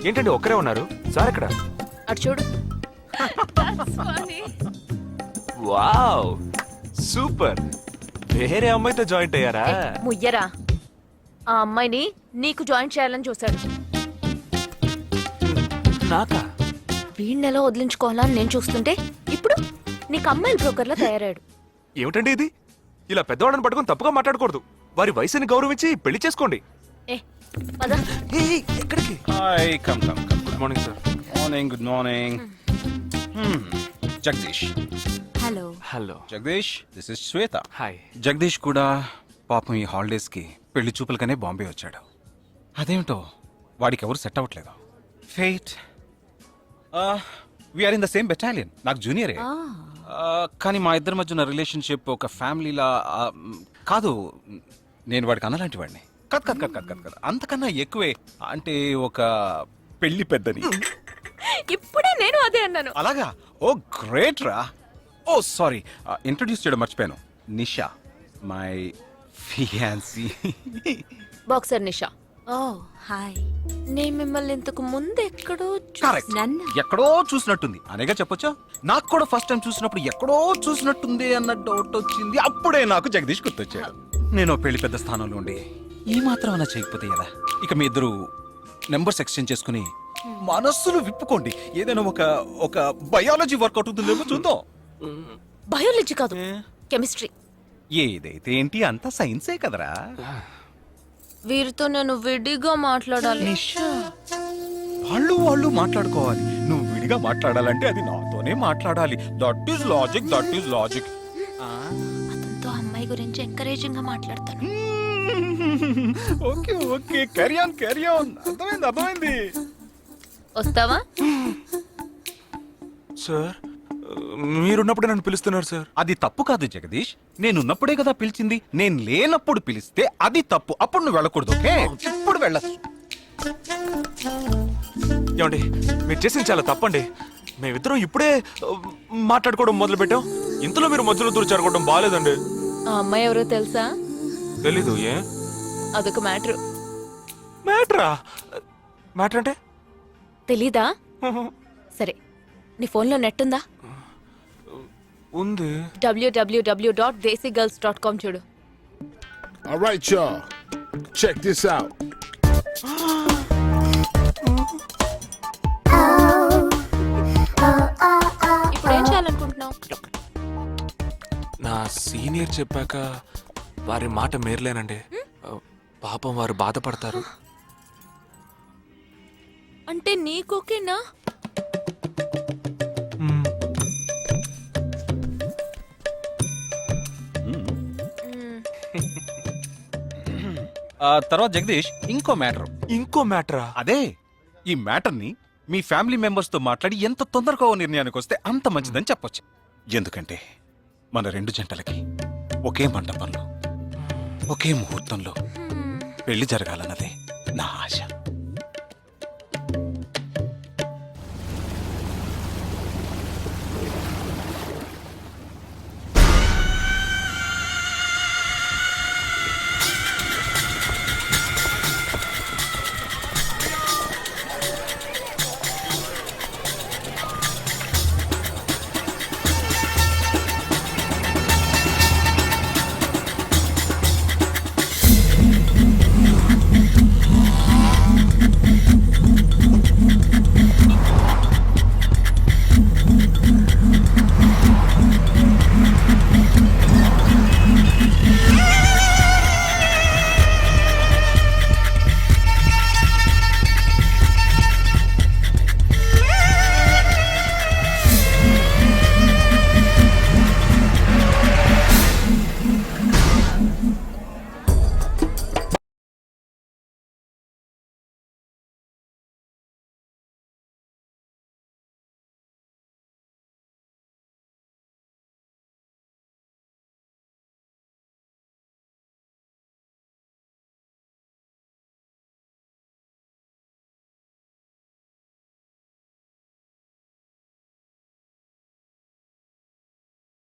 ఏంటండి ఒక్కరే ఉన్నారు? సార్ ఎక్కడ? అటు చూడు. Wow super. వేరే అమ్మాయితో జాయింట్ అయ్యారా? ముయ్యరా, ఆ అమ్మాయిని నీకు జాయిన్ చేయాలని చూశాడు. నాకా? వీణ్ణెలా వదిలించుకోవాలా అని నేను చూస్తుంటే ఇప్పుడు నీకు అమ్మాయిల బ్రోకర్లా తయారాడు. ఏమిటండి ఇది? ఇలా పెద్దవాళ్ళని పట్టుకొని తప్పుగా మాట్లాడకూడదు. వారి వయసుని గౌరవించి పెళ్లి చేసుకోండి. ఏ పద. ఎక్కడికి? Hi come come come. Good morning sir. Morning, good morning. Jagadish. Hello. Hello Jagadish, this is Shweta. Hi. Jagadish కూడా పాపం ఈ హాలిడేస్కి పెళ్లి చూపులకనే బాంబే వచ్చాడు. అదేమిటో వాడికి ఎవరు సెట్ అవ్వట్లేదు. Fate. We are in the same battalion. నాకు జూనియరే. కానీ మా ఇద్దరి మధ్య ఉన్న రిలేషన్షిప్ ఒక ఫ్యామిలీలా కాదు. నేను వాడికి అన్నలాంటి వాడిని కద్ కద్ కద్ కద్ కద్ కద్ అంతకన్నా ఎక్కువే. అంటే ఒక పెళ్లి పెద్దని. ఇప్పుడే నేను అదే అన్నాను. అలాగా? ఓ గ్రేట్ రా. ఓ సారీ, ఇంట్రడ్యూస్ చేయడం మర్చిపోయాను. Nisha, my fiancee. Boxer Nisha. Oh hi. నేను మిమ్మల్ని ఇంతకు ముందు ఎక్కడో కరెక్ట్. నన్ను ఎక్కడో చూసినట్టుంది అనేగా చెప్పొచ్చా. నాకు కూడా ఫస్ట్ టైం చూసినప్పుడు ఎక్కడో చూసినట్టుంది అన్న డౌట్ వచ్చింది. అప్పుడే నాకు జగదీష్ గుర్తొచ్చాడు. నేను పెళ్లి పెద్ద స్థానంలో ఉండి ఈ మాత్రం అలా చేయకపోతే ఎలా? ఇక మీ ఇద్దరు నెంబర్స్ ఎక్స్చేంజ్ చేసుకుని మనస్సులు విప్పుకోండి. ఏదైనా ఒక బయాలజీ వర్కౌట్ అవుతుందేమో చూద్దాం. బయాలజీ కాదు, కెమిస్ట్రీ. ఏదైతే ఏంటి, అంతా సైన్సే కదరా. వీరితో నేను విడిగా మాట్లాడాలి. నిషా, వాళ్ళు మాట్లాడుకోవాలి. నువ్వు విడిగా మాట్లాడాలంటే అది నాతోనే మాట్లాడాలి. That is logic, that is logic. అతనితో అమ్మాయి గురించి ఎంకరేజింగ్ గా మాట్లాడతాను. Okay okay, carry on carry on. అర్థమైంది. వస్తావా? సార్ మీరున్నప్పుడే నన్ను పిలుస్తున్నారు సార్. అది తప్పు కాదు జగదీష్. నేనున్నప్పుడే కదా పిలిచింది. నేను లేనప్పుడు పిలిస్తే అది తప్పు. అప్పుడు నువ్వు వెళ్ళకూడదు. ఓకే, ఇప్పుడు వెళ్ళచ్చు. ఏమండి మీరు చేసింది చాలా తప్పండి. మేమిద్దరం ఇప్పుడే మాట్లాడుకోవడం మొదలు పెట్టాం. ఇంతలో మీరు మధ్యలో దూరం బాగాలేదండి. ఆ అమ్మాయి ఎవరో తెలుసా? తెలీదు. ఏ అదొక మ్యాటర్. మ్యాటరా? మ్యాటర్ అంటే? తెలీదా? సరే, నీ ఫోన్లో నెట్ ఉందా? ఉంది. www.desigirls.com చూడు. All right, y'all. Check this out. ఇప్పుడు ఏం చేయాలనుకుంటున్నావు? నా సీనియర్ చెప్పాక వారి మాట మేరలేనండి. పాపం వారు బాధపడతారు. అంటే నీకోకేనా? తర్వాత జగదీష్, ఇంకో మ్యాటరా? అదే, ఈ మ్యాటర్ని మీ ఫ్యామిలీ మెంబర్స్ తో మాట్లాడి ఎంత తొందరగా ఓ నిర్ణయానికి వస్తే అంత మంచిదని చెప్పొచ్చు. ఎందుకంటే మన రెండు జంటలకి ఒకే మండపంలో ఒకే ముహూర్తంలో పెళ్లి జరగాలన్నదే నా ఆశ.